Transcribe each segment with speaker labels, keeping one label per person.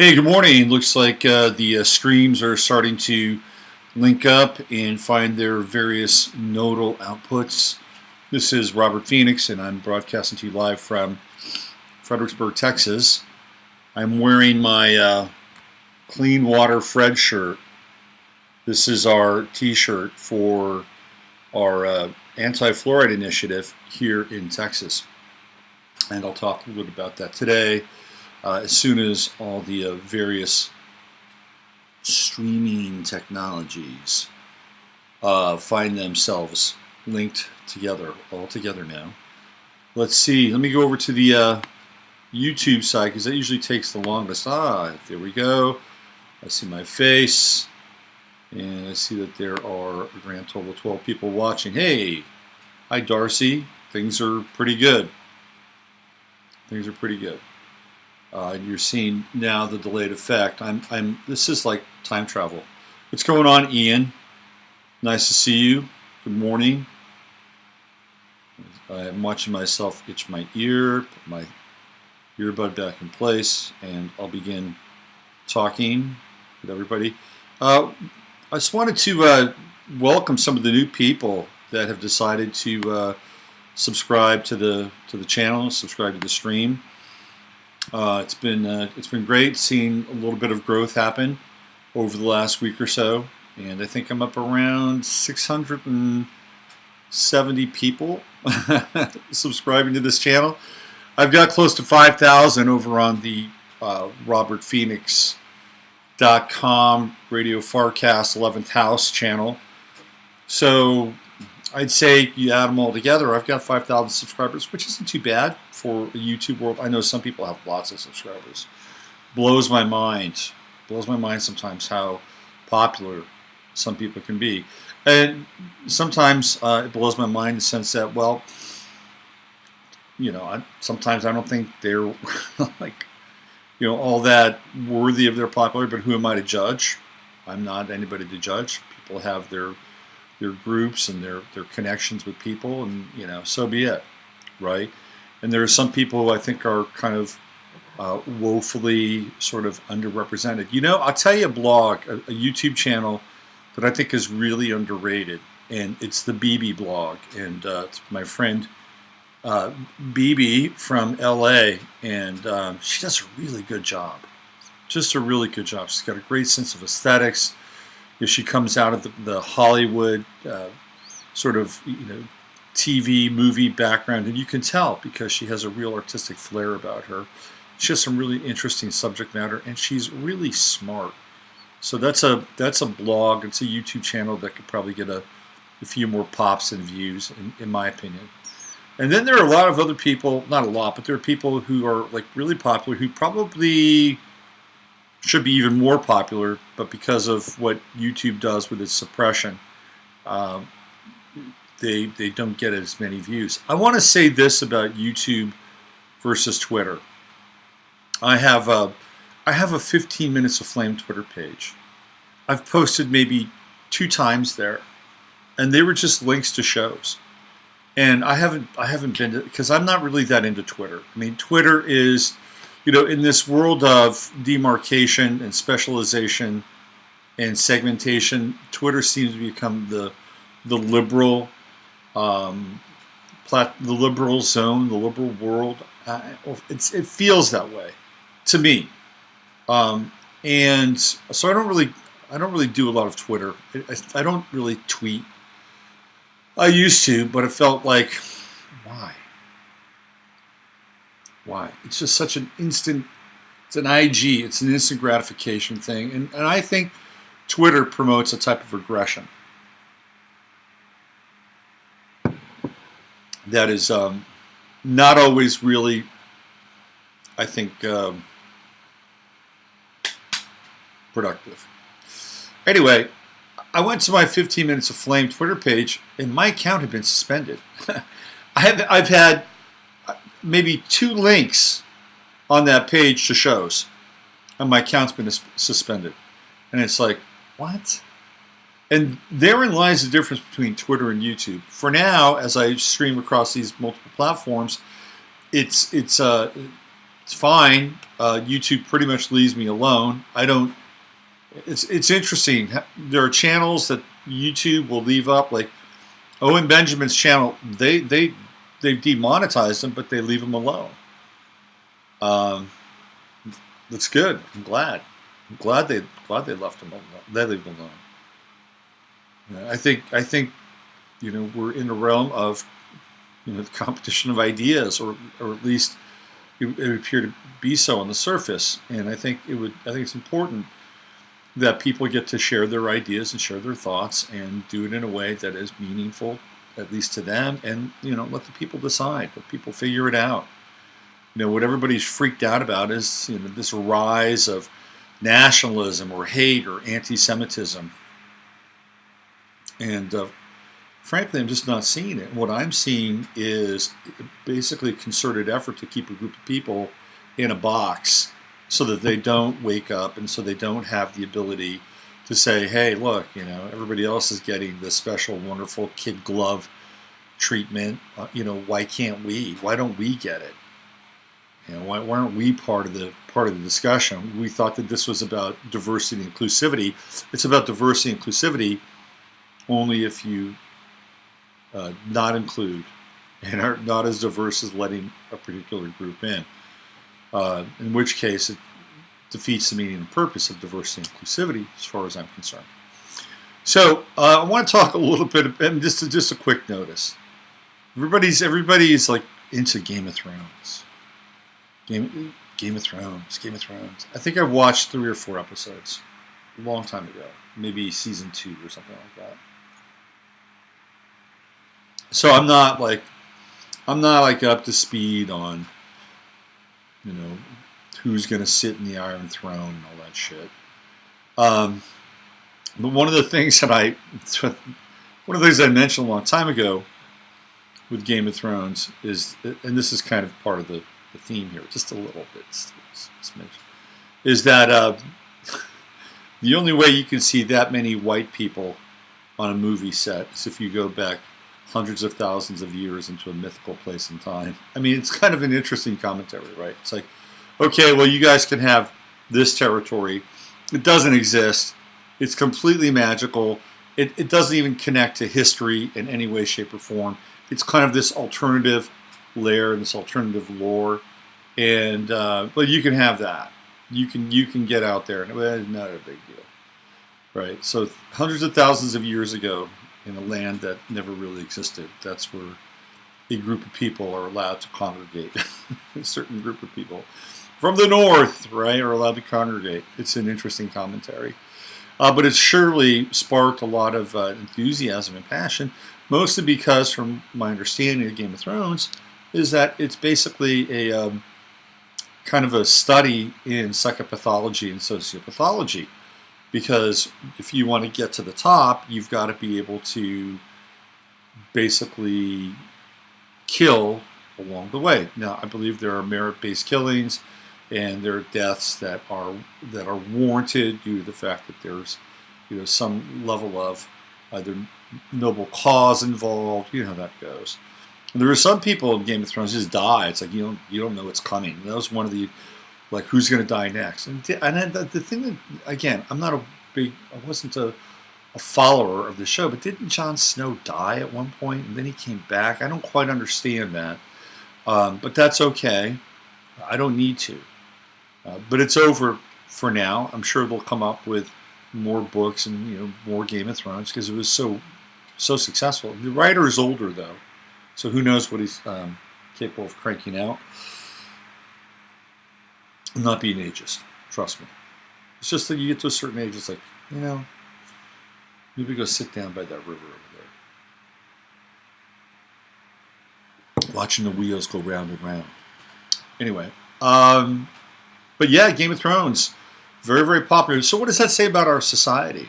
Speaker 1: Hey, good morning. Looks like the streams are starting to link up and find their various nodal outputs. This is Robert Phoenix, and I'm broadcasting to you live from Fredericksburg, Texas. I'm wearing my Clean Water Fred shirt. This is our t-shirt for our anti-fluoride initiative here in Texas. And I'll talk a little bit about that today. As soon as all the various streaming technologies find themselves linked together, all together now. Let's see. Let me go over to the YouTube side because that usually takes the longest. There we go. I see my face, and I see that there are a grand total of 12 people watching. Hey, hi Darcy. Things are pretty good. Things are pretty good. You're seeing now the delayed effect. This is like time travel. What's going on, Ian? Nice to see you. Good morning. I'm watching myself itch my ear, put my earbud back in place, and I'll begin talking with everybody. I just wanted to welcome some of the new people that have decided to subscribe to the channel, subscribe to the stream. It's been great seeing a little bit of growth happen over the last week or so, and I think I'm up around 670 people subscribing to this channel. I've got close to 5,000 over on the robertphoenix.com Radio Farcast 11th House channel. So I'd say you add them all together, I've got 5,000 subscribers, which isn't too bad for a YouTube world. I know some people have lots of subscribers. Blows my mind. Blows my mind sometimes how popular some people can be. And sometimes it blows my mind in the sense that, well, sometimes I don't think they're all that worthy of their popularity, but who am I to judge? I'm not anybody to judge. People have their groups and their connections with people, and so be it, right? And there are some people who I think are kind of woefully sort of underrepresented. I'll tell you a blog, a YouTube channel that I think is really underrated, and it's the BB blog, and it's my friend BB from LA, and she does a really good job, just a really good job. She's got a great sense of aesthetics. She comes out of the Hollywood sort of TV movie background, and you can tell because she has a real artistic flair about her. She has some really interesting subject matter, and she's really smart. So that's a blog. It's a YouTube channel that could probably get a few more pops and views, in my opinion. And then there are a lot of other people, not a lot, but there are people who are like really popular who probably should be even more popular, but because of what YouTube does with its suppression, they don't get as many views. I want to say this about YouTube versus Twitter. I have a 15 Minutes of Flame Twitter page. I've posted maybe 2 times there, and they were just links to shows. And I haven't been to, because I'm not really that into Twitter. I mean, Twitter is, in this world of demarcation and specialization and segmentation, Twitter seems to become the liberal the liberal zone, the liberal world. It feels that way to me, and so I don't really do a lot of Twitter. I don't really tweet. I used to, but it felt like, why? It's just such an instant, it's an IG, it's an instant gratification thing. And I think Twitter promotes a type of aggression that is not always really, I think, productive. Anyway, I went to my 15 Minutes of Flame Twitter page, and my account had been suspended. I've had maybe 2 links on that page to shows, and my account's been suspended. And it's like, what? And therein lies the difference between Twitter and YouTube. For now, as I stream across these multiple platforms, it's It's fine. YouTube pretty much leaves me alone. I don't. It's interesting. There are channels that YouTube will leave up, like Owen Benjamin's channel. They've demonetized them, but they leave them alone. That's good. I'm glad. I'm glad they left them alone. They leave them alone. I think we're in the realm of the competition of ideas, or at least it would appear to be so on the surface. And I think it's important that people get to share their ideas and share their thoughts and do it in a way that is meaningful, at least to them, and let the people decide, let people figure it out. What everybody's freaked out about is this rise of nationalism or hate or anti-Semitism, and frankly, I'm just not seeing it. What I'm seeing is basically a concerted effort to keep a group of people in a box so that they don't wake up, and so they don't have the ability to say, hey, look, everybody else is getting this special, wonderful kid glove treatment. Why can't we? Why don't we get it? Why aren't we part of the discussion? We thought that this was about diversity and inclusivity. It's about diversity and inclusivity only if you not include and are not as diverse as letting a particular group in which case it defeats the meaning and purpose of diversity and inclusivity, as far as I'm concerned. So I want to talk a little bit, and just a quick notice. Everybody's like into Game of Thrones. Game of Thrones. I think I've watched 3 or 4 episodes a long time ago, maybe season 2 or something like that. So I'm not like up to speed on who's going to sit in the Iron Throne and all that shit. But one of the things I mentioned a long time ago with Game of Thrones is, and this is kind of part of the theme here, just a little bit, is that the only way you can see that many white people on a movie set is if you go back hundreds of thousands of years into a mythical place and time. I mean, it's kind of an interesting commentary, right? It's like, okay, well, you guys can have this territory. It doesn't exist. It's completely magical. It doesn't even connect to history in any way, shape, or form. It's kind of this alternative layer and this alternative lore, and but you can have that. You can get out there, and it's not a big deal, right? So hundreds of thousands of years ago, in a land that never really existed, that's where a group of people are allowed to congregate. A certain group of people from the north, right, are allowed to congregate. It's an interesting commentary. But it's surely sparked a lot of enthusiasm and passion, mostly because, from my understanding of Game of Thrones, is that it's basically a kind of a study in psychopathology and sociopathology. Because if you want to get to the top, you've got to be able to basically kill along the way. Now, I believe there are merit-based killings, and there are deaths that are warranted due to the fact that there's some level of either noble cause involved. You know how that goes. And there are some people in Game of Thrones just die. It's like you don't know what's coming. And that was one of the, like, who's going to die next. And then the thing that, again, I wasn't a follower of the show, but didn't Jon Snow die at one point and then he came back? I don't quite understand that, but that's okay. I don't need to. But it's over for now. I'm sure they'll come up with more books and more Game of Thrones because it was so successful. The writer is older though, so who knows what he's capable of cranking out. I'm not being ageist, trust me. It's just that you get to a certain age, it's like, maybe go sit down by that river over there, watching the wheels go round and round. Anyway, but yeah, Game of Thrones, very, very popular. So what does that say about our society?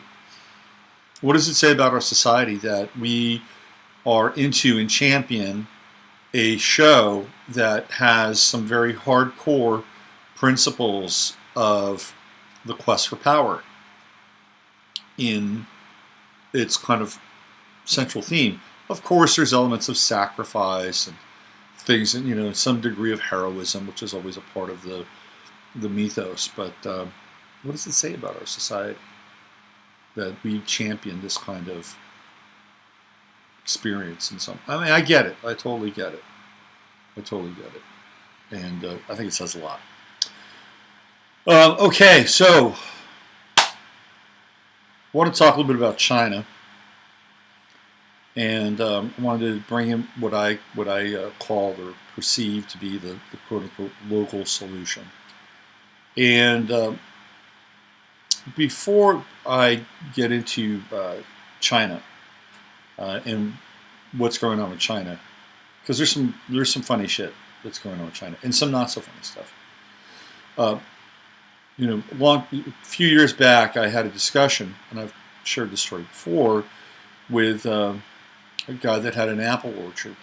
Speaker 1: What does it say about our society that we are into and champion a show that has some very hardcore principles of the quest for power in its kind of central theme? Of course, there's elements of sacrifice and things, and some degree of heroism, which is always a part of the mythos. But what does it say about our society that we champion this kind of experience? I mean, I get it. I totally get it. I totally get it. And I think it says a lot. Okay, so I want to talk a little bit about China, and I wanted to bring in what I called or perceived to be the quote unquote local solution. And before I get into China and what's going on with China, because there's some funny shit that's going on with China and some not so funny stuff. A few years back, I had a discussion, and I've shared this story before, with a guy that had an apple orchard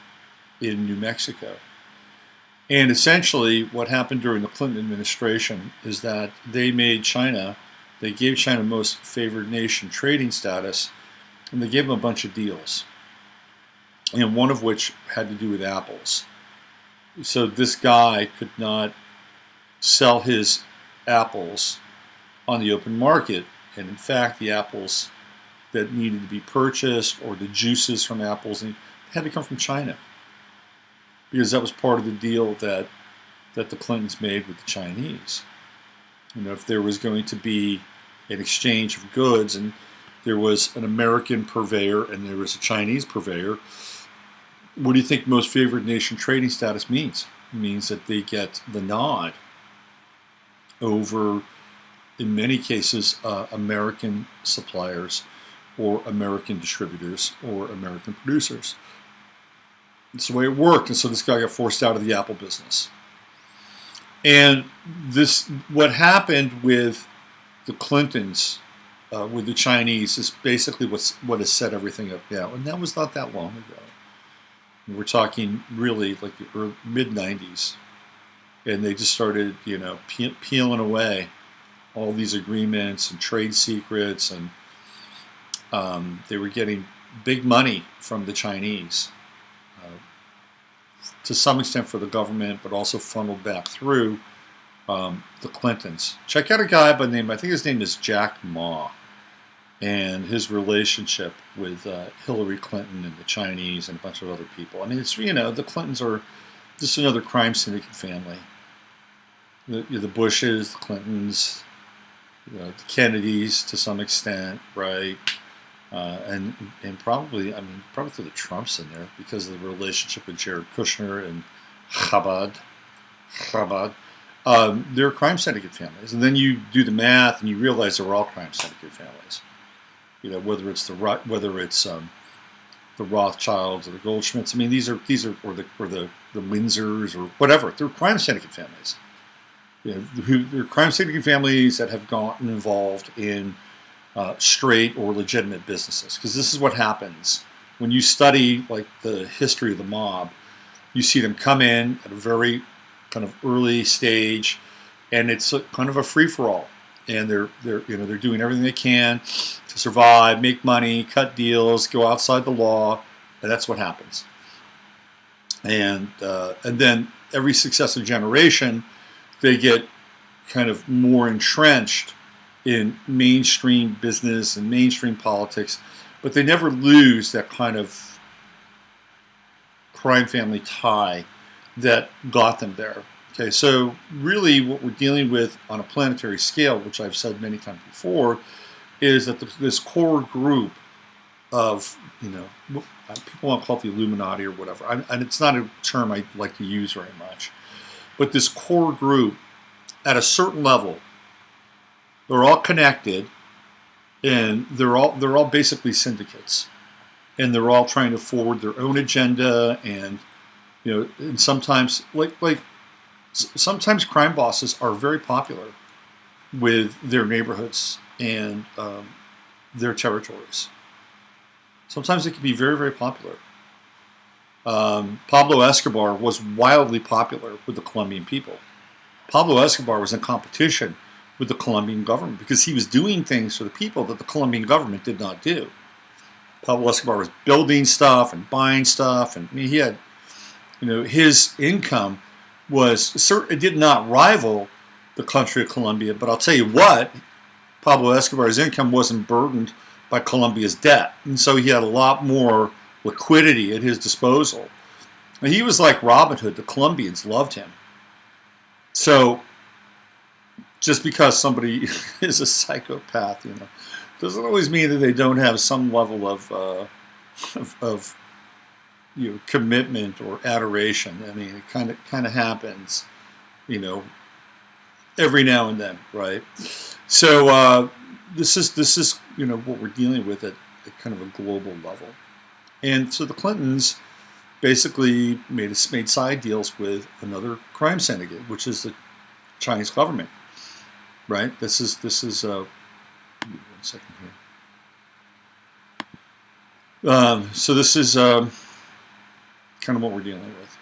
Speaker 1: in New Mexico. And essentially, what happened during the Clinton administration is that they gave China most favored nation trading status, and they gave them a bunch of deals, and one of which had to do with apples. So this guy could not sell his apples on the open market, and in fact the apples that needed to be purchased, or the juices from apples, had to come from China, because that was part of the deal that the Clintons made with the Chinese. If there was going to be an exchange of goods, and there was an American purveyor and there was a Chinese purveyor, what do you think most favored nation trading status means? It means that they get the nod over, in many cases, American suppliers or American distributors or American producers. It's the way it worked, and so this guy got forced out of the apple business. And what happened with the Clintons, with the Chinese, is basically what has set everything up now. And that was not that long ago. We're talking really like the mid-90s. And they just started, peeling away all these agreements and trade secrets, and they were getting big money from the Chinese, to some extent for the government, but also funneled back through the Clintons. Check out a guy by the name, I think his name is Jack Ma, and his relationship with Hillary Clinton and the Chinese and a bunch of other people. I mean, it's, the Clintons are just another crime syndicate family. The Bushes, the Clintons, the Kennedys to some extent, right? And probably through the Trumps in there because of the relationship with Jared Kushner and Chabad. They're crime syndicate families, and then you do the math and you realize they're all crime syndicate families. Whether it's the Rothschilds or the Goldschmidts. I mean, these are or the Windsors or whatever. They're crime syndicate families. They're crime syndicate families that have gotten involved in straight or legitimate businesses. Because this is what happens when you study like the history of the mob. You see them come in at a very kind of early stage, and it's kind of a free for all. And they're doing everything they can to survive, make money, cut deals, go outside the law, and that's what happens. And then every successive generation, they get kind of more entrenched in mainstream business and mainstream politics, but they never lose that kind of crime family tie that got them there. Okay, so really what we're dealing with on a planetary scale, which I've said many times before, is that this core group of, people want to call it the Illuminati or whatever, and it's not a term I like to use very much, but this core group, at a certain level, they're all connected, and they're all basically syndicates, and they're all trying to forward their own agenda, and and sometimes sometimes crime bosses are very popular with their neighborhoods and their territories. Sometimes it can be very, very popular. Pablo Escobar was wildly popular with the Colombian people. Pablo Escobar was in competition with the Colombian government because he was doing things for the people that the Colombian government did not do. Pablo Escobar was building stuff and buying stuff, and he had his income it did not rival the country of Colombia, but I'll tell you what, Pablo Escobar's income wasn't burdened by Colombia's debt, and so he had a lot more liquidity at his disposal. And he was like Robin Hood. The Colombians loved him. So just because somebody is a psychopath, doesn't always mean that they don't have some level of commitment or adoration. I mean, it kind of happens, every now and then, right? So this is what we're dealing with at kind of a global level. And so the Clintons basically made side deals with another crime syndicate, which is the Chinese government, right? This is give me 1 second here. So this is kind of what we're dealing with.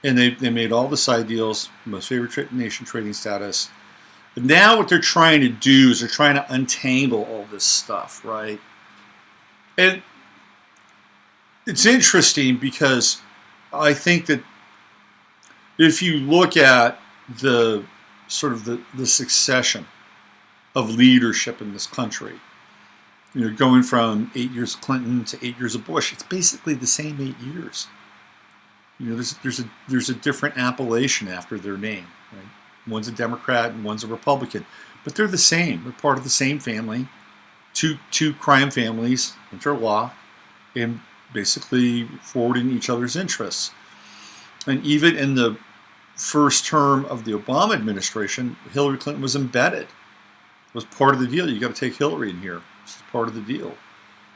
Speaker 1: And they made all the side deals, most favored nation trading status. But now what they're trying to do is they're trying to untangle all this stuff, right? And it's interesting because I think that if you look at the sort of the succession of leadership in this country, going from 8 years of Clinton to 8 years of Bush, it's basically the same 8 years. There's a different appellation after their name, right? One's a Democrat and one's a Republican, but they're the same. They're part of the same family, two crime families, interlock, and basically forwarding each other's interests. And even in the first term of the Obama administration, Hillary Clinton was embedded. It was part of the deal. You got to take Hillary in here. This is part of the deal.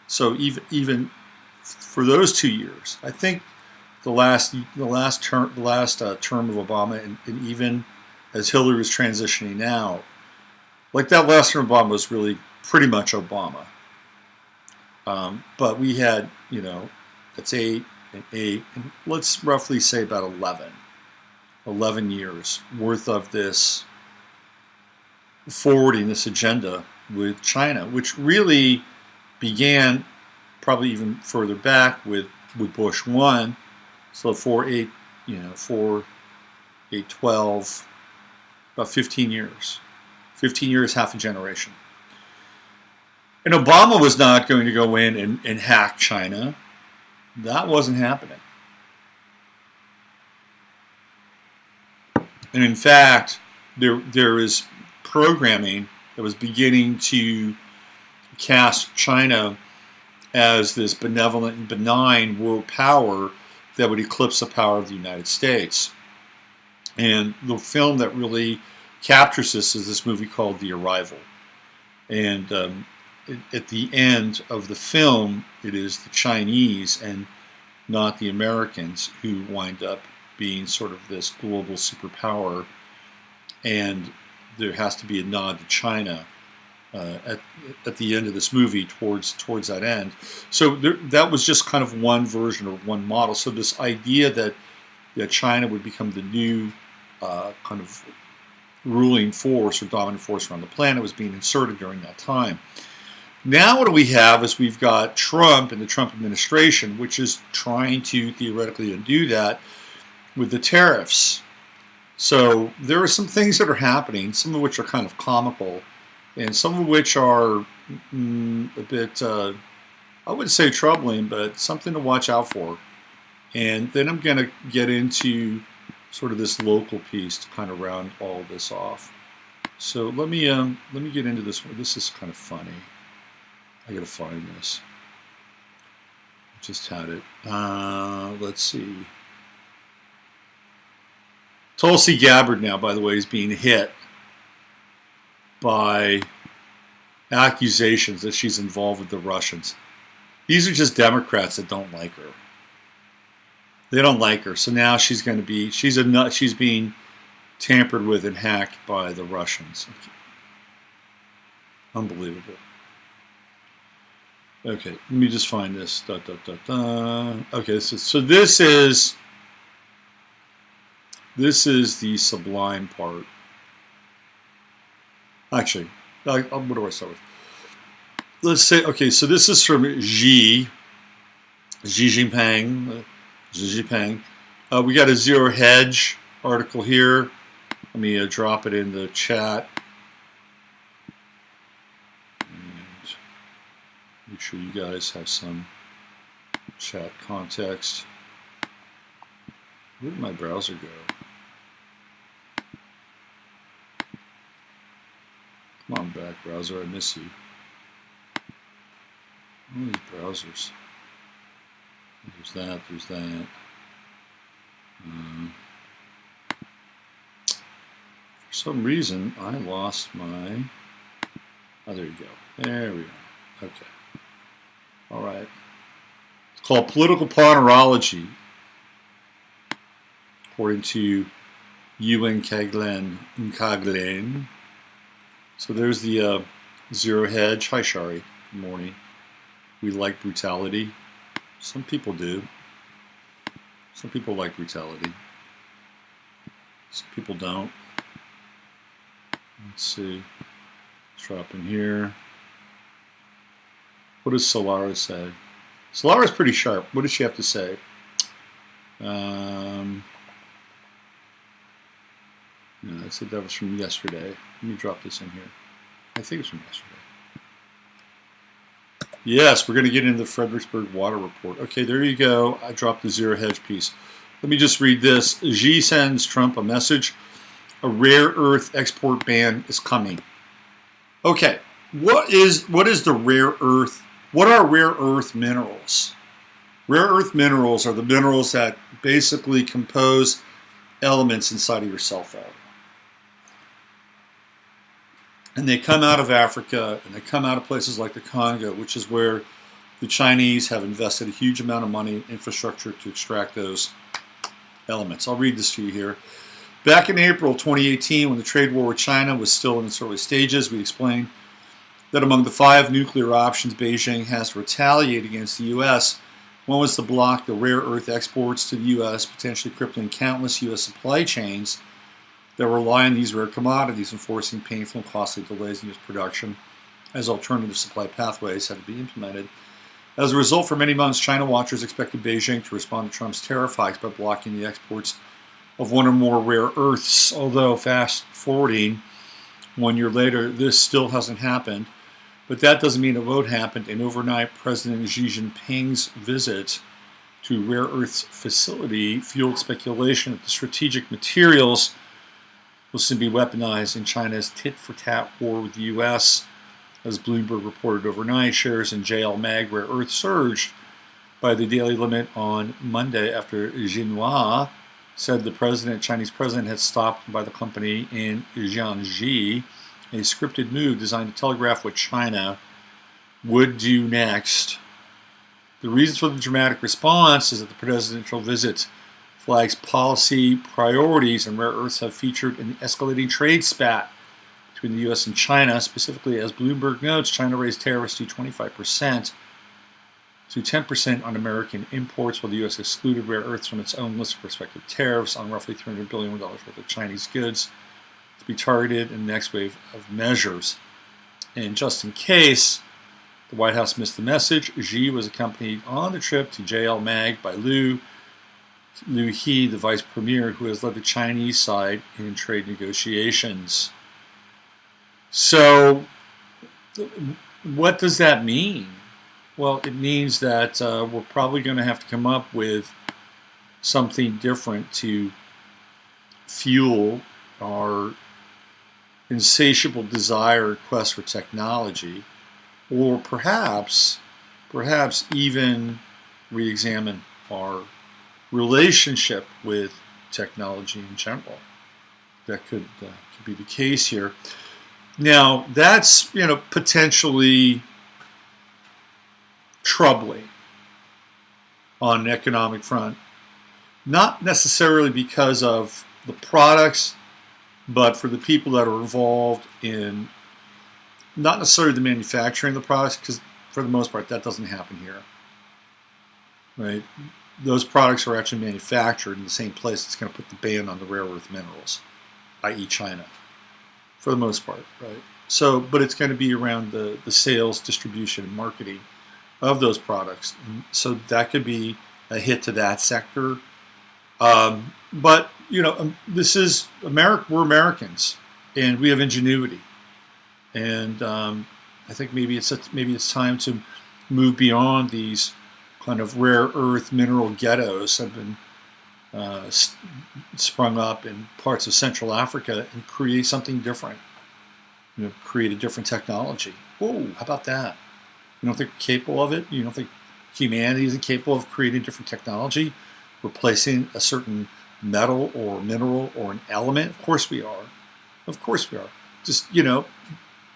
Speaker 1: So even for those 2 years, I think the last term of Obama, and even as Hillary was transitioning out, like that last term of Obama was really pretty much Obama. But we had, that's 8 and 8, and let's roughly say about 11 years worth of this forwarding this agenda with China, which really began probably even further back with Bush 1. So 4, 8, 12, about 15 years. 15 years, half a generation. And Obama was not going to go in and hack China. That wasn't happening. And in fact, there is programming that was beginning to cast China as this benevolent and benign world power that would eclipse the power of the United States. And the film that really captures this is this movie called The Arrival. And at the end of the film, it is the Chinese and not the Americans who wind up being sort of this global superpower. And there has to be a nod to China at the end of this movie towards that end. So that was just kind of one version or one model. So this idea that China would become the new kind of ruling force or dominant force around the planet was being inserted during that time. Now what we have is we've got Trump and the Trump administration, which is trying to theoretically undo that with the tariffs. So there are some things that are happening, some of which are kind of comical, and some of which are a bit, I wouldn't say troubling, but something to watch out for. And then I'm going to get into sort of this local piece to kind of round all of this off. So let me get into this one. This is kind of funny. I got to find this. I just had it. Let's see. Tulsi Gabbard now, by the way, is being hit by accusations that she's involved with the Russians. These are just Democrats that don't like her. They don't like her, so now she's going to be she's being tampered with and hacked by the Russians. Unbelievable. Okay, let me just find this. Okay, so this is the sublime part. Actually, what do I start with? Let's say, okay, so this is from Xi Jinping, We got a zero hedge article here. Let me drop it in the chat. And make sure you guys have some chat context. Where did my browser go? Come on back, browser. I miss you. All these browsers. There's that. There's that. For some reason, I lost my... Oh, there you go. There we are. Okay. All right. It's called Political Ponerology, according to Ewan Caglen. So there's the zero hedge. Hi, Shari. Good morning. We like brutality. Some people do. Some people like brutality. Some people don't. Let's see. Let's drop in here. What does Solara say? Solara's pretty sharp. What does she have to say? No, I said that was from yesterday. Let me drop this in here. I think it's from yesterday. Yes, we're going to get into the Fredericksburg water report. Okay, there you go. I dropped the zero hedge piece. Let me just read this. Xi sends Trump a message. A rare earth export ban is coming. Okay, what is the rare earth? What are rare earth minerals? Rare earth minerals are the minerals that basically compose elements inside of your cell phone. And they come out of Africa, and they come out of places like the Congo, which is where the Chinese have invested a huge amount of money in infrastructure to extract those elements. I'll read this to you here. Back in April 2018, when the trade war with China was still in its early stages, we explained that among the 5 nuclear options Beijing has to retaliate against the U.S., one was to block the rare earth exports to the U.S., potentially crippling countless U.S. supply chains that rely on these rare commodities and forcing painful and costly delays in U.S. production as alternative supply pathways had to be implemented. As a result, for many months, China watchers expected Beijing to respond to Trump's tariff hikes by blocking the exports of one or more rare earths. Although, fast forwarding 1 year later, this still hasn't happened. But that doesn't mean it won't happen. And overnight, President Xi Jinping's visit to rare earths facility fueled speculation that the strategic materials will soon be weaponized in China's tit-for-tat war with the U.S. As Bloomberg reported overnight, shares in JL Mag Rare Earth surged by the daily limit on Monday after Xinhua said the Chinese president had stopped by the company in Jiangxi, a scripted move designed to telegraph what China would do next. The reason for the dramatic response is that the presidential visit flags policy priorities, and rare earths have featured in the escalating trade spat between the U.S. and China. Specifically, as Bloomberg notes, China raised tariffs to 25% to 10% on American imports, while the U.S. excluded rare earths from its own list of prospective tariffs on roughly $300 billion worth of Chinese goods to be targeted in the next wave of measures. And just in case the White House missed the message, Xi was accompanied on the trip to JL Mag by Liu He, the vice premier, who has led the Chinese side in trade negotiations. So, what does that mean? Well, it means that we're probably going to have to come up with something different to fuel our insatiable desire and quest for technology, or perhaps even re-examine our relationship with technology in general. That could be the case here. Now, that's potentially troubling on an economic front, not necessarily because of the products, but for the people that are involved in not necessarily the manufacturing of the products, because for the most part that doesn't happen here, right? Those products are actually manufactured in the same place that's going to put the ban on the rare earth minerals, i.e. China, for the most part, right? So, but it's going to be around the sales, distribution, and marketing of those products. And so that could be a hit to that sector. But this is America. We're Americans, and we have ingenuity. And I think maybe it's time to move beyond these kind of rare earth mineral ghettos that have been sprung up in parts of Central Africa and create something different. Create a different technology. Whoa, how about that? You don't think we're capable of it? You don't think humanity isn't capable of creating different technology, replacing a certain metal or mineral or an element? Of course we are. Of course we are. Just,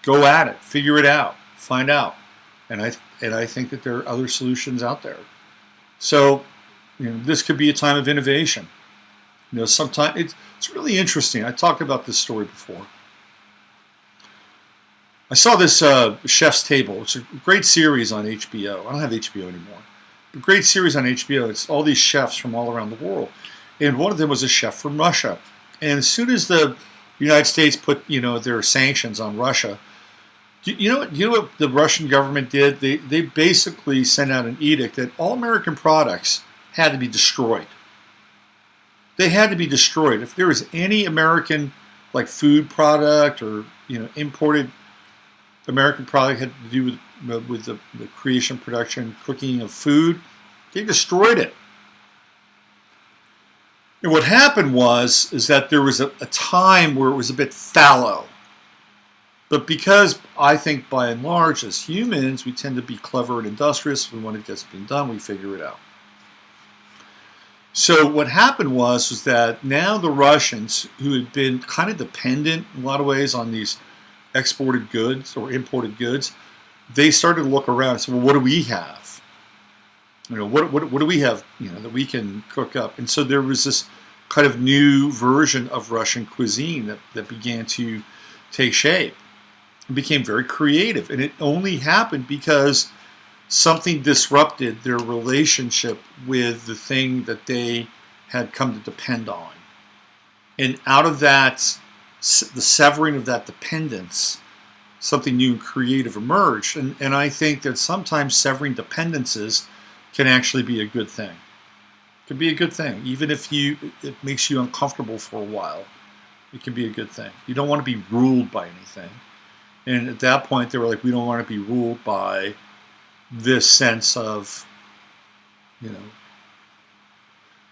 Speaker 1: go at it, figure it out, find out. And I think that there are other solutions out there. So, this could be a time of innovation. Sometimes it's really interesting. I talked about this story before. I saw this Chef's Table. It's a great series on HBO. I don't have HBO anymore. A great series on HBO. It's all these chefs from all around the world. And one of them was a chef from Russia. And as soon as the United States put, their sanctions on Russia, you know what the Russian government did? They basically sent out an edict that all American products had to be destroyed. They had to be destroyed. If there was any American, like food product or imported American product had to do with the creation, production, cooking of food, they destroyed it. And what happened is that there was a time where it was a bit fallow. But because I think by and large as humans, we tend to be clever and industrious, we want to get something done, we figure it out. So what happened was that now the Russians, who had been kind of dependent in a lot of ways on these exported goods or imported goods, they started to look around and say, well, what do we have? What do we have, that we can cook up? And so there was this kind of new version of Russian cuisine that began to take shape. It became very creative. And it only happened because something disrupted their relationship with the thing that they had come to depend on. And out of that, the severing of that dependence, something new and creative emerged. And I think that sometimes severing dependences can actually be a good thing. It can be a good thing. Even if it makes you uncomfortable for a while, it can be a good thing. You don't want to be ruled by anything. And at that point, they were like, we don't want to be ruled by this sense of,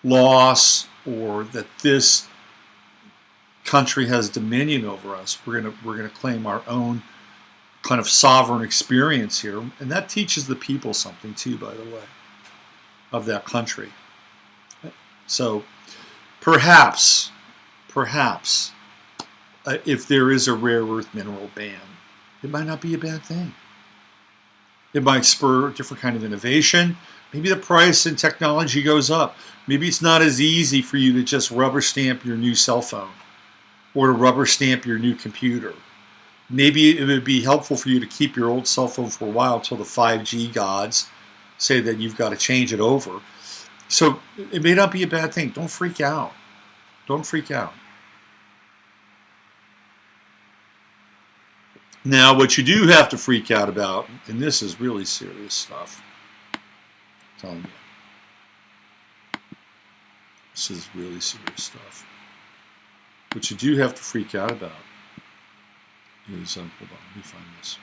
Speaker 1: loss, or that this country has dominion over us. We're gonna claim our own kind of sovereign experience here, and that teaches the people something too, by the way, of that country. So perhaps, if there is a rare earth mineral ban, it might not be a bad thing. It might spur a different kind of innovation. Maybe the price and technology goes up. Maybe it's not as easy for you to just rubber stamp your new cell phone or to rubber stamp your new computer. Maybe it would be helpful for you to keep your old cell phone for a while until the 5G gods say that you've got to change it over. So it may not be a bad thing. Don't freak out. Don't freak out. Now, what you do have to freak out about, and this is really serious stuff, I'm telling you, this is really serious stuff. What you do have to freak out about is, hold on, let me find this,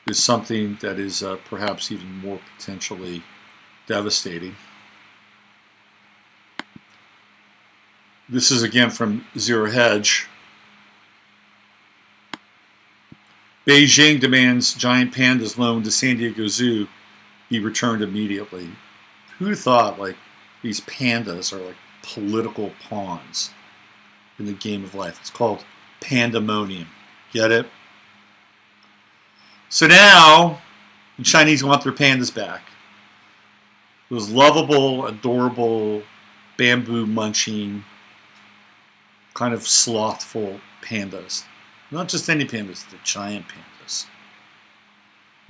Speaker 1: is something that is perhaps even more potentially devastating. This is again from Zero Hedge. Beijing demands giant pandas loaned to San Diego Zoo be returned immediately. Who'd have thought these pandas are like political pawns in the game of life? It's called pandemonium. Get it? So now the Chinese want their pandas back. Those lovable, adorable, bamboo munching, kind of slothful pandas. Not just any pandas, the giant pandas.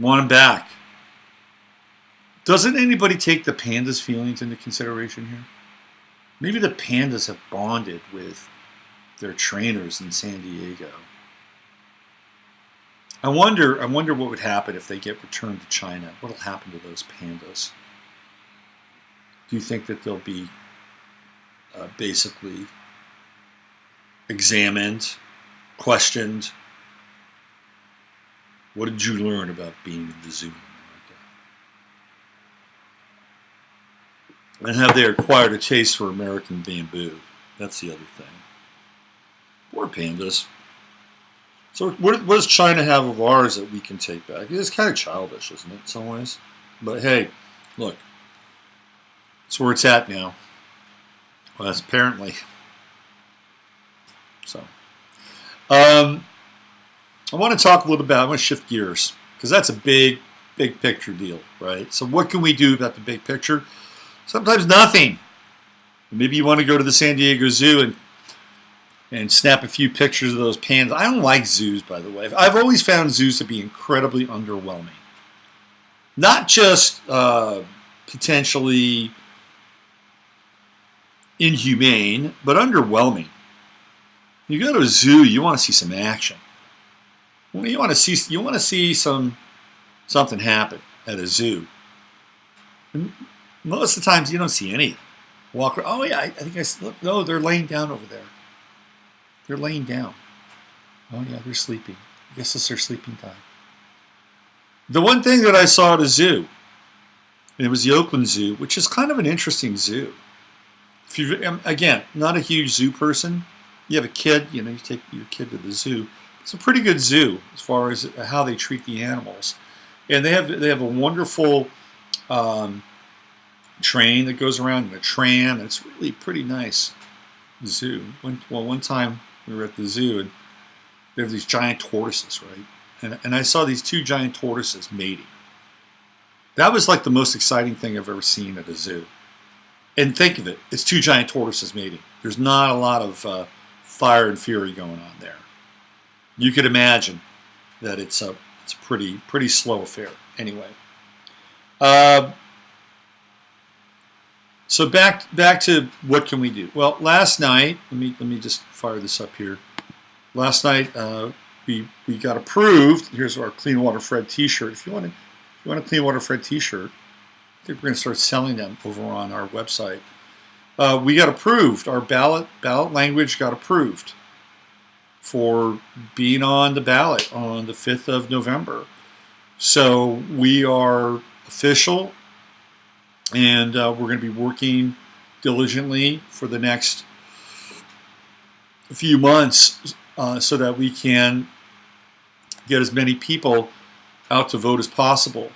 Speaker 1: Want them back. Doesn't anybody take the pandas' feelings into consideration here? Maybe the pandas have bonded with their trainers in San Diego. I wonder what would happen if they get returned to China. What will happen to those pandas? Do you think that they'll be basically examined, questioned. What did you learn about being in the zoo in America? And have they acquired a taste for American bamboo? That's the other thing. Poor pandas. So what does China have of ours that we can take back? It's kind of childish, isn't it, in some ways? But hey, look, that's where it's at now. Well, that's apparently. So, I want to talk a little bit. I want to shift gears because that's a big picture deal, right? So what can we do about the big picture? Sometimes nothing. Maybe you want to go to the San Diego Zoo and snap a few pictures of those pandas. I don't like zoos, by the way. I've always found zoos to be incredibly underwhelming. Not just potentially inhumane, but underwhelming. You go to a zoo, you want to see some action. You want to see something happen at a zoo. And most of the times, you don't see anything. Walk around. Oh yeah, I think look. No, they're laying down over there. They're laying down. Oh yeah, they're sleeping. I guess it's their sleeping time. The one thing that I saw at a zoo, and it was the Oakland Zoo, which is kind of an interesting zoo. If you again, not a huge zoo person, you have a kid, you take your kid to the zoo. It's a pretty good zoo as far as how they treat the animals, and they have a wonderful train that goes around in a tram. And it's really pretty nice zoo. One time we were at the zoo and they have these giant tortoises, right? And I saw these two giant tortoises mating. That was like the most exciting thing I've ever seen at a zoo. And think of it, it's two giant tortoises mating. There's not a lot of fire and fury going on there. You could imagine that it's a pretty slow affair. Anyway, so back to what can we do? Well, last night, let me just fire this up here. Last night we got approved. Here's our Clean Water Fred T-shirt. If you want a Clean Water Fred T-shirt, I think we're going to start selling them over on our website. We got approved. Our ballot language got approved for being on the ballot on the 5th of November. So we are official, and we're going to be working diligently for the next few months so that we can get as many people out to vote as possible,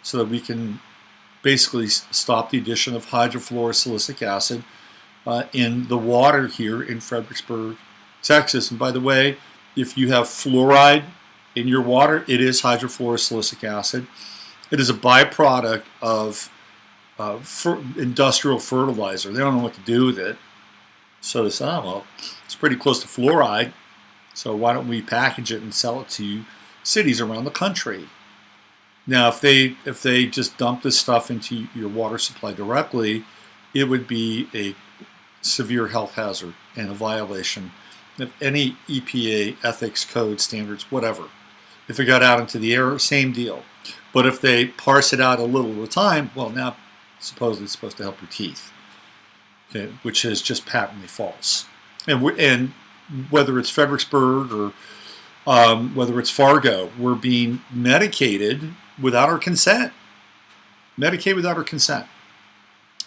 Speaker 1: so that we can basically stop the addition of hydrofluorosilicic acid in the water here in Fredericksburg, Texas. And by the way, if you have fluoride in your water, it is hydrofluorosilicic acid. It is a byproduct of industrial fertilizer. They don't know what to do with it. So they say, oh, well, it's pretty close to fluoride, so why don't we package it and sell it to cities around the country? Now, if they just dump this stuff into your water supply directly, it would be a severe health hazard and a violation of any EPA ethics code standards, whatever. If it got out into the air, same deal. But if they parse it out a little at a time, well, now supposedly it's supposed to help your teeth, okay, which is just patently false. And whether it's Fredericksburg or whether it's Fargo, we're being medicated without our consent. Medicaid without our consent.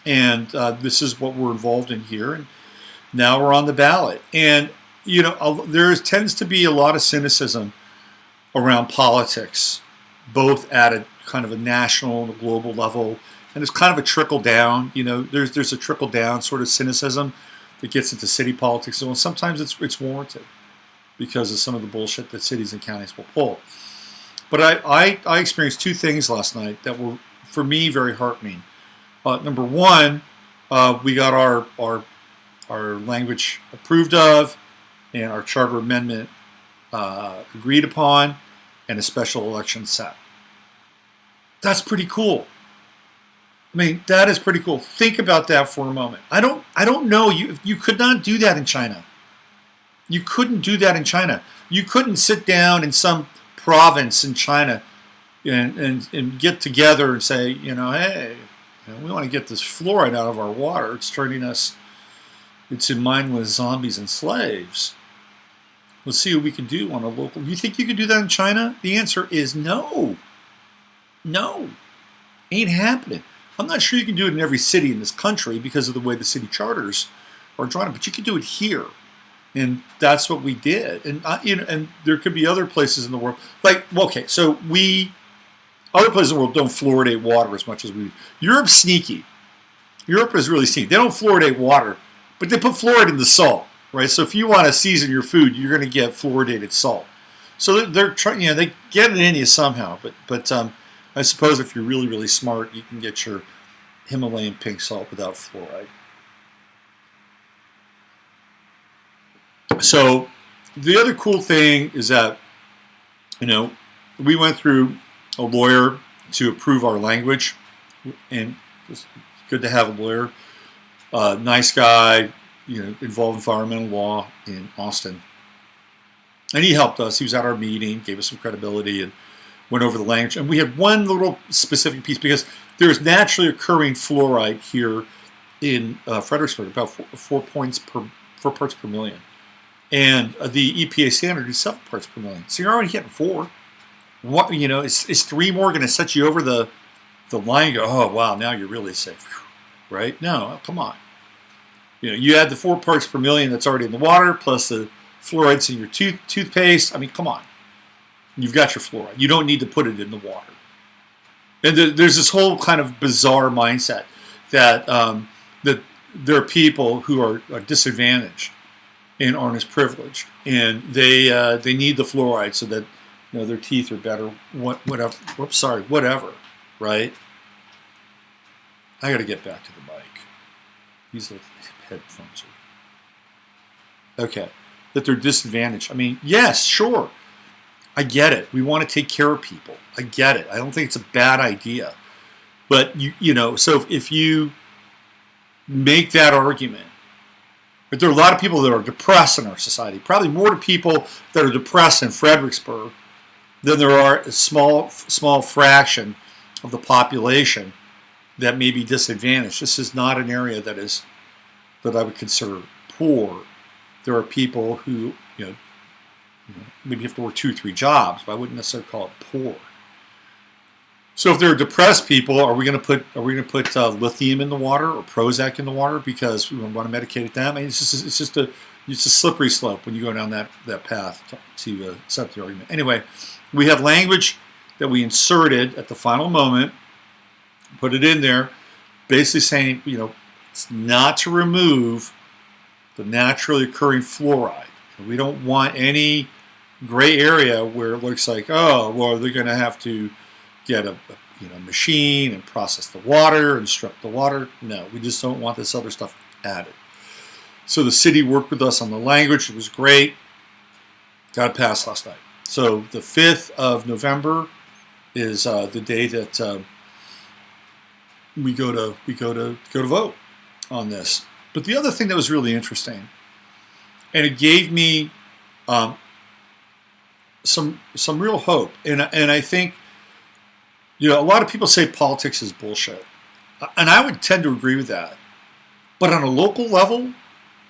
Speaker 1: And this is what we're involved in here. And now we're on the ballot. And, there tends to be a lot of cynicism around politics, both at a kind of a national and a global level. And there's kind of a trickle down. There's a trickle down sort of cynicism that gets into city politics. And sometimes it's warranted because of some of the bullshit that cities and counties will pull. But I experienced two things last night that were, for me, very heartening. Number one, we got our language approved of, and our charter amendment agreed upon, and a special election set. That's pretty cool. I mean, that is pretty cool. Think about that for a moment. I don't know. You could not do that in China. You couldn't do that in China. You couldn't sit down in some province in China and get together and say, hey, we want to get this fluoride out of our water. It's turning us It's in mindless zombies and slaves. Let's see what we can do on a local. You think you could do that in China? The answer is no. No. Ain't happening. I'm not sure you can do it in every city in this country because of the way the city charters are drawn, but you can do it here. And that's what we did. And and there could be other places in the world. Like, well, okay, so other places in the world don't fluoridate water as much as we do. Europe's sneaky. Europe is really sneaky. They don't fluoridate water, but they put fluoride in the salt, right? So if you want to season your food, you're going to get fluoridated salt. So they're trying, they get it in you somehow. But I suppose if you're really, really smart, you can get your Himalayan pink salt without fluoride. So the other cool thing is that, we went through a lawyer to approve our language, and it's good to have a lawyer. Nice guy, involved in environmental law in Austin. And he helped us. He was at our meeting, gave us some credibility, and went over the language. And we had one little specific piece, because there's naturally occurring fluoride here in Fredericksburg, about 4 parts per million. And the EPA standard is 7 parts per million. So you're already getting 4. What, is 3 more going to set you over the line and go, oh, wow, now you're really safe, right? No, come on. You add the 4 parts per million that's already in the water, plus the fluorides in your toothpaste. I mean, come on. You've got your fluoride. You don't need to put it in the water. And there's this whole kind of bizarre mindset that that there are people who are disadvantaged and aren't as privileged, and they need the fluoride so that their teeth are better. Whatever. Right? I got to get back to the mic. These headphones are okay. That they're disadvantaged. I mean, yes, sure. I get it. We want to take care of people. I get it. I don't think it's a bad idea. But so if you make that argument, but there are a lot of people that are depressed in our society. Probably more people that are depressed in Fredericksburg than there are a small fraction of the population that may be disadvantaged. This is not an area that I would consider poor. There are people who maybe have to work 2 or 3 jobs, but I wouldn't necessarily call it poor. So if there are depressed people, are we going to put lithium in the water or Prozac in the water because we want to medicate them? I mean, it's just a slippery slope when you go down that path to set the argument. Anyway, we have language that we inserted at the final moment, put it in there, basically saying it's not to remove the naturally occurring fluoride. We don't want any gray area where it looks like, oh, well, they're going to have to get a machine and process the water and strip the water. No, we just don't want this other stuff added. So the city worked with us on the language. It was great. Got it passed last night. So the 5th of November is the day that we go to vote on this. But the other thing that was really interesting, and it gave me some real hope, and I think a lot of people say politics is bullshit, and I would tend to agree with that. But on a local level,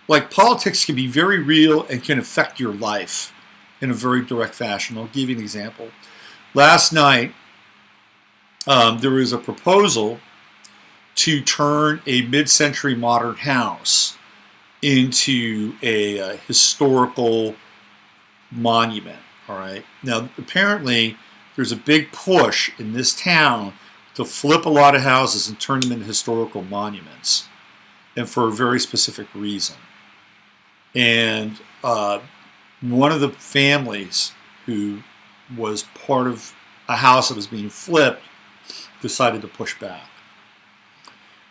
Speaker 1: like, politics can be very real and can affect your life in a very direct fashion. I'll give you an example. Last night, there was a proposal to turn a mid-century modern house into a historical monument. All right. Now, apparently, there's a big push in this town to flip a lot of houses and turn them into historical monuments, and for a very specific reason. And one of the families who was part of a house that was being flipped decided to push back.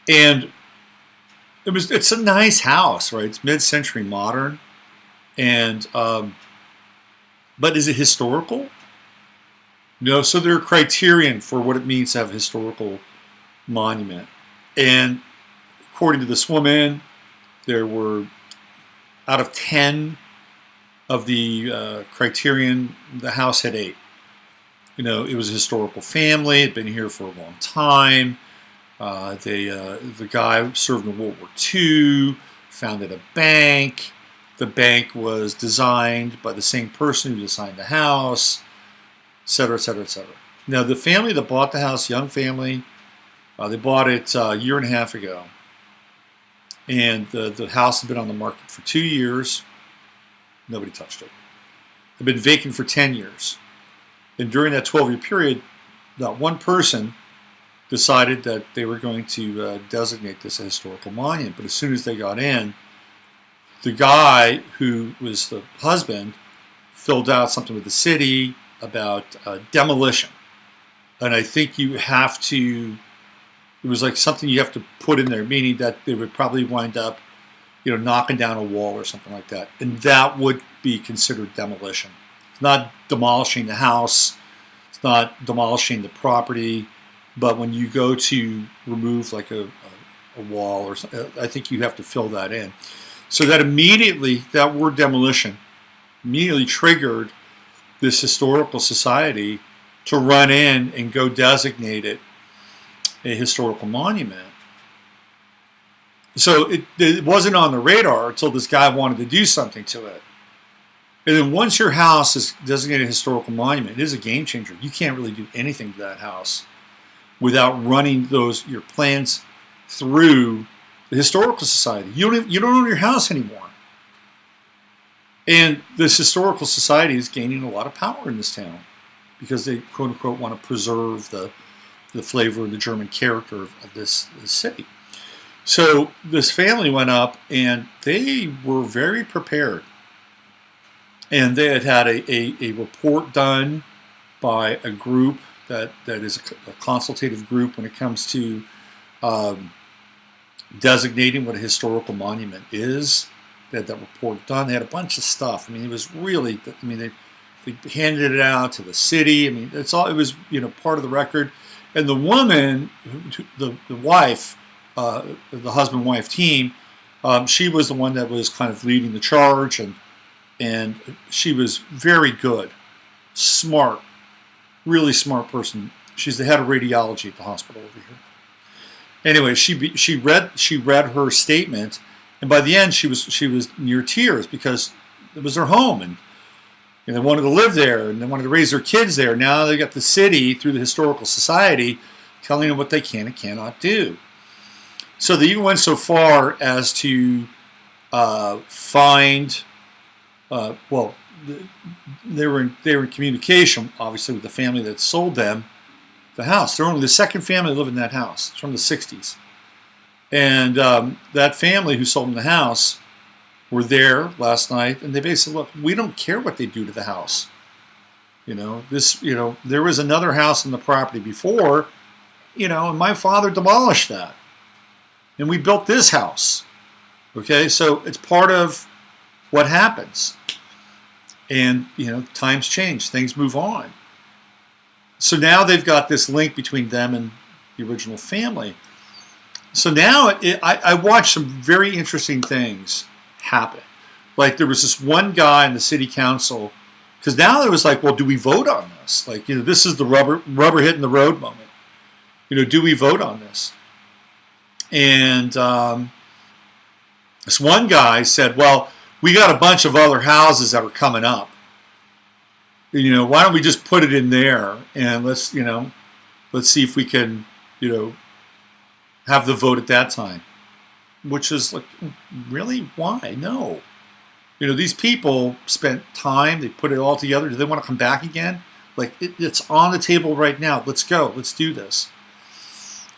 Speaker 1: And it's a nice house, right? It's mid-century modern, and but is it historical? No. So there are criterion for what it means to have a historical monument. And according to this woman, there were, out of 10 of the criterion, the house had 8. It was a historical family. It had been here for a long time. The guy served in World War II. founded a bank. The bank was designed by the same person who designed the house, et cetera, et cetera, et cetera. Now, the family that bought the house, young family, they bought it a year and a half ago. And the house had been on the market for 2 years. Nobody touched it. It had been vacant for 10 years. And during that 12-year period, not one person decided that they were going to designate this a historical monument. But as soon as they got in, the guy who was the husband filled out something with the city about demolition. And I think you have to, it was like something you have to put in there, meaning that they would probably wind up, knocking down a wall or something like that. And that would be considered demolition. It's not demolishing the house. It's not demolishing the property. But when you go to remove like a wall or something, I think you have to fill that in. So that immediately, that word demolition immediately triggered this historical society to run in and go designate it a historical monument. So it wasn't on the radar until this guy wanted to do something to it. And then once your house is designated a historical monument, it is a game changer. You can't really do anything to that house without running your plans through the historical society. You don't own your house anymore. And this historical society is gaining a lot of power in this town because they, quote unquote, want to preserve the flavor and the German character of this city. So this family went up and they were very prepared. And they had a report done by a group that is a consultative group when it comes to designating what a historical monument is. They had that report done. They had a bunch of stuff. I mean, it was really, they handed it out to the city. I mean, it was, part of the record. And the woman, the wife, the husband-wife team, she was the one that was kind of leading the charge, and she was very good, smart, really smart person. She's the head of radiology at the hospital over here. Anyway, she read her statement, and by the end she was near tears because it was their home, and they wanted to live there, and they wanted to raise their kids there. Now they got the city through the historical society telling them what they can and cannot do. So they even went so far as to find. They were in communication, obviously, with the family that sold them the house. They're only the second family to live in that house. It's from the 60s. And that family who sold them the house were there last night, and they basically, look, we don't care what they do to the house. There was another house on the property before, and my father demolished that. And we built this house. Okay, so it's part of what happens. And, times change, things move on. So now they've got this link between them and the original family. So now I watched some very interesting things happen. Like there was this one guy in the city council, because now it was like, well, do we vote on this? Like, this is the rubber hitting the road moment. Do we vote on this? And this one guy said, well, we got a bunch of other houses that are coming up. Why don't we just put it in there and let's see if we can, have the vote at that time. Which is like, really? Why? No. These people spent time, they put it all together. Do they want to come back again? Like, it's on the table right now. Let's go. Let's do this.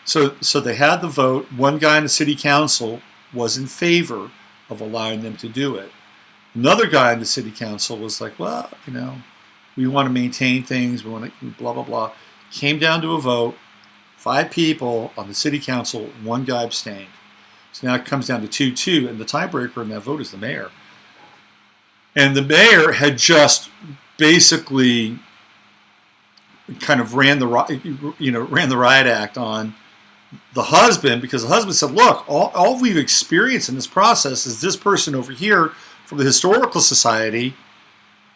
Speaker 1: So they had the vote. One guy in the city council was in favor of allowing them to do it. Another guy in the city council was like, well, we want to maintain things. We want to blah, blah, blah. Came down to a vote. 5 people on the city council. 1 guy abstained. So now it comes down to 2-2, and the tiebreaker in that vote is the mayor. And the mayor had just basically kind of ran the Riot Act on the husband, because the husband said, look, all we've experienced in this process is this person over here from the Historical Society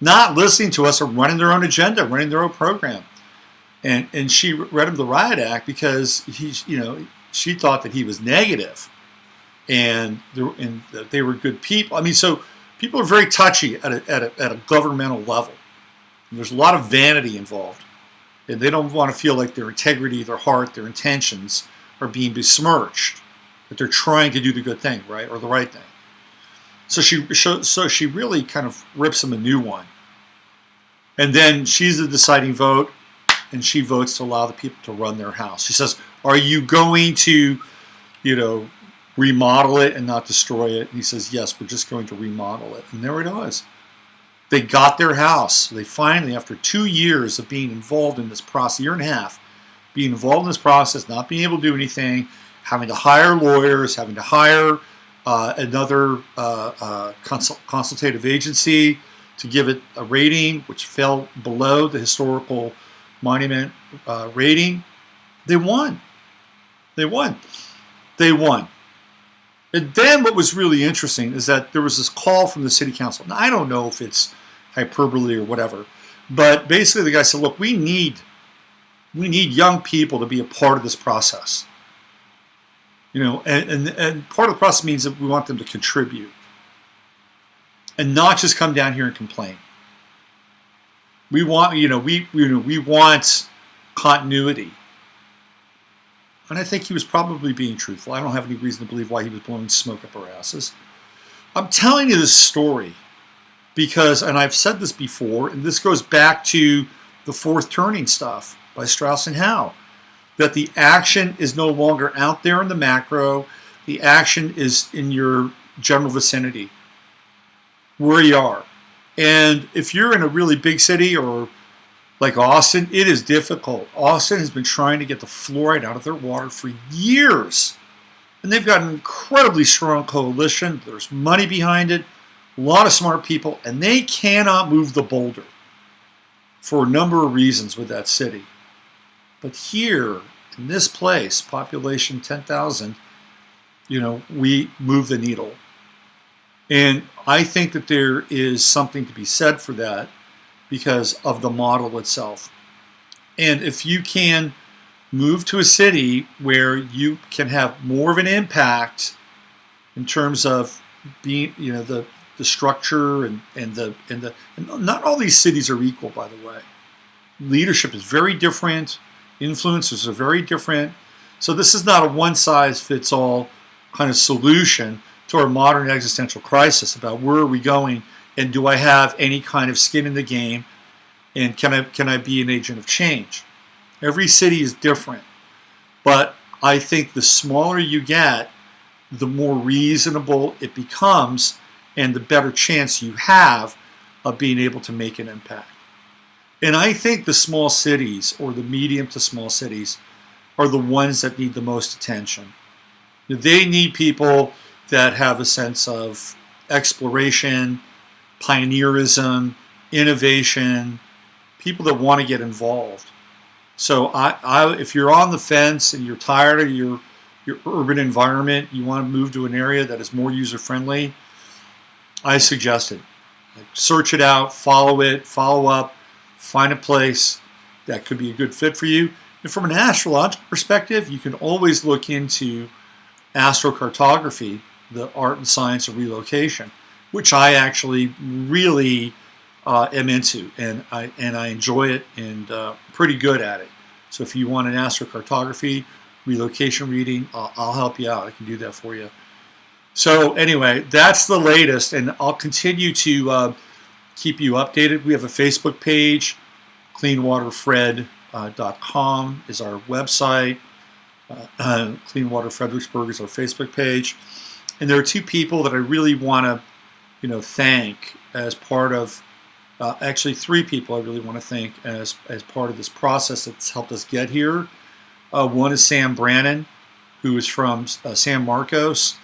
Speaker 1: not listening to us or running their own agenda, running their own program. And she read him the Riot Act because she thought that he was negative. and they were good people. I mean, so people are very touchy at a governmental level. And there's a lot of vanity involved, and they don't want to feel like their integrity, their heart, their intentions are being besmirched. That they're trying to do the good thing, right, or the right thing. So she really kind of rips them a new one, and then she's the deciding vote, and she votes to allow the people to run their house. She says, "Are you going to, remodel it and not destroy it?" And he says, "Yes, we're just going to remodel it." And there it was. They got their house. They finally, after 2 years of being involved in this process, year and a half, being involved in this process, not being able to do anything, having to hire lawyers, having to hire another consultative agency to give it a rating, which fell below the historical monument rating. They won. They won. They won. And then what was really interesting is that there was this call from the city council. Now, I don't know if it's hyperbole or whatever, but basically the guy said, look, we need young people to be a part of this process. And part of the process means that we want them to contribute and not just come down here and complain. We want, we want continuity. And I think he was probably being truthful. I don't have any reason to believe why he was blowing smoke up our asses. I'm telling you this story because, and I've said this before, and this goes back to the Fourth Turning stuff by Strauss and Howe, that the action is no longer out there in the macro. The action is in your general vicinity, where you are. And if you're in a really big city or like Austin, it is difficult. Austin has been trying to get the fluoride out of their water for years. And they've got an incredibly strong coalition. There's money behind it, a lot of smart people, and they cannot move the boulder for a number of reasons with that city. But here, in this place, population 10,000, we move the needle. And I think that there is something to be said for that, because of the model itself. And if you can move to a city where you can have more of an impact in terms of being, the structure and not all these cities are equal, by the way. Leadership is very different. Influencers are very different. So this is not a one-size-fits-all kind of solution to our modern existential crisis about where are we going. And do I have any kind of skin in the game? And can I be an agent of change? Every city is different. But I think the smaller you get, the more reasonable it becomes and the better chance you have of being able to make an impact. And I think the small cities or the medium to small cities are the ones that need the most attention. They need people that have a sense of exploration, pioneerism, innovation, people that want to get involved. So if you're on the fence and you're tired of your urban environment, you want to move to an area that is more user-friendly, I suggest it. Search it out, follow up, find a place that could be a good fit for you. And from an astrological perspective, you can always look into astrocartography, the art and science of relocation, which I actually really am into, and I enjoy it, and pretty good at it. So if you want an astrocartography relocation reading, I'll help you out. I can do that for you. So anyway, that's the latest, and I'll continue to keep you updated. We have a Facebook page, cleanwaterfred.com is our website. Clean Water Fredericksburg is our Facebook page. And there are two people that I really want to thank as part of, actually three people I really want to thank as part of this process that's helped us get here. One is Sam Brannon, who is from San Marcos,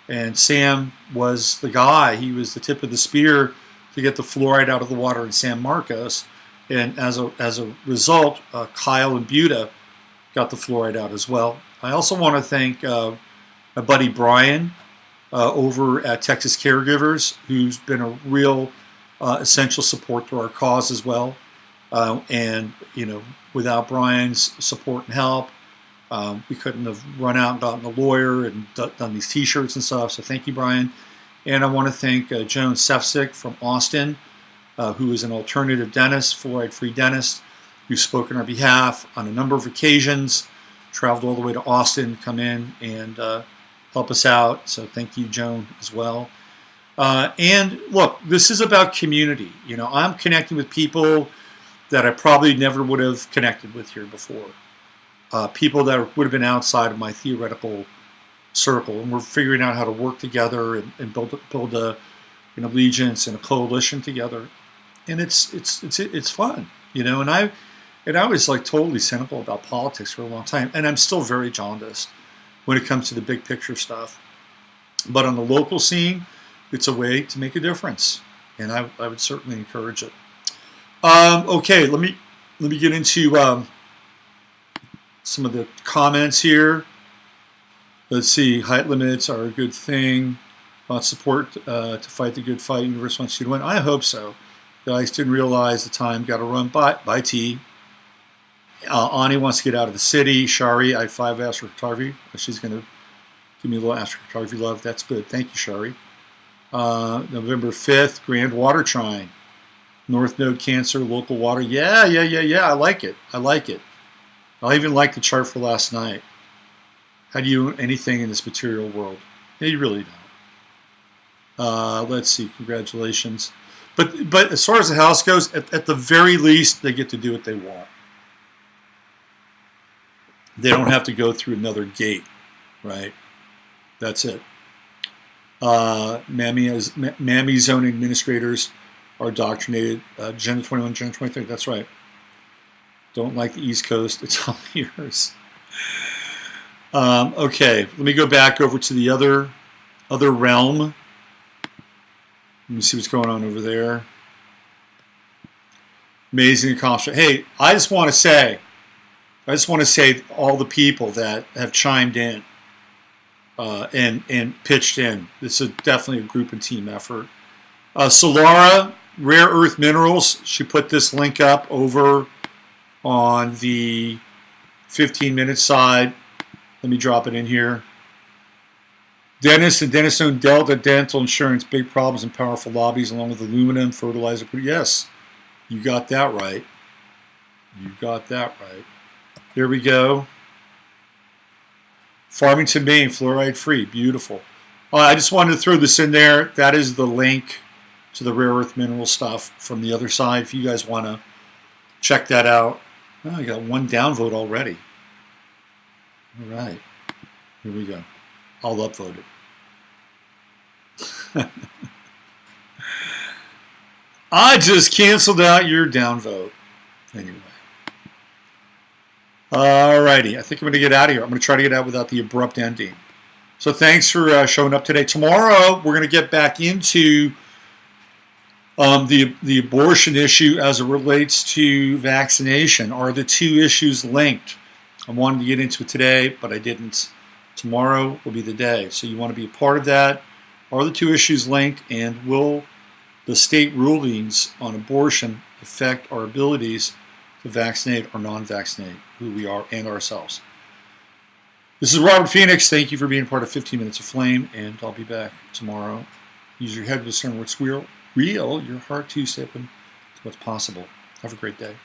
Speaker 1: and Sam was the guy, he was the tip of the spear to get the fluoride out of the water in San Marcos, and as a result, Kyle and Buda got the fluoride out as well. I also want to thank my buddy Brian, over at Texas Caregivers, who's been a real essential support to our cause as well. And without Brian's support and help, We couldn't have run out and gotten a lawyer and done these T-shirts and stuff. So thank you, Brian. And I want to thank Joan Sefcik from Austin, who is an alternative dentist, fluoride-free dentist, who's spoken on our behalf on a number of occasions, traveled all the way to Austin, come in and help us out. So thank you, Joan, as well. And look, this is about community. You know, I'm connecting with people that I probably never would have connected with here before. People that would have been outside of my theoretical circle, and we're figuring out how to work together and build an allegiance and a coalition together, and it's fun, you know. And I was like totally cynical about politics for a long time, and I'm still very jaundiced when it comes to the big picture stuff. But on the local scene, it's a way to make a difference, and I would certainly encourage it. Okay, let me get into some of the comments here. Let's see. Height limits are a good thing. Support to fight the good fight. Universe wants you to win. I hope so. Guys didn't realize the time. Got to run. Bye, T. Ani wants to get out of the city. Shari, I have 5 astrophotography. She's going to give me a little astrophotography love. That's good. Thank you, Shari. November 5th, Grand Water Trine. North Node Cancer, local water. Yeah. I like it. I even like the chart for last night. How do you own anything in this material world? Yeah, you really don't. Let's see. Congratulations. But as far as the house goes, at the very least, they get to do what they want. They don't have to go through another gate, right? That's it. Mammy zone administrators are indoctrinated. Agenda 21, Agenda 23. That's right. Don't like the East Coast. It's all yours. Okay, let me go back over to the other realm. Let me see what's going on over there. Amazing accomplishment. Hey, I just want to say all the people that have chimed in and pitched in. This is definitely a group and team effort. Solara, Rare Earth Minerals, she put this link up over on the 15-minute side. Let me drop it in here. Dentists and dentist-owned Delta Dental Insurance, big problems and powerful lobbies along with aluminum, fertilizer. Yes, you got that right. There we go. Farmington, Maine, fluoride-free. Beautiful. I just wanted to throw this in there. That is the link to the rare earth mineral stuff from the other side. If you guys want to check that out. Oh, I got 1 downvote already. All right. Here we go. I'll upvote it. I just canceled out your downvote. Anyway. Alrighty. I think I'm going to get out of here. I'm going to try to get out without the abrupt ending. So thanks for showing up today. Tomorrow, we're going to get back into the abortion issue as it relates to vaccination. Are the two issues linked? I wanted to get into it today, but I didn't. Tomorrow will be the day. So you want to be a part of that. Are the two issues linked? And will the state rulings on abortion affect our abilities to vaccinate or non-vaccinate who we are and ourselves? This is Robert Phoenix. Thank you for being part of 15 Minutes of Flame, and I'll be back tomorrow. Use your head to discern what's real, your heart to step into what's possible. Have a great day.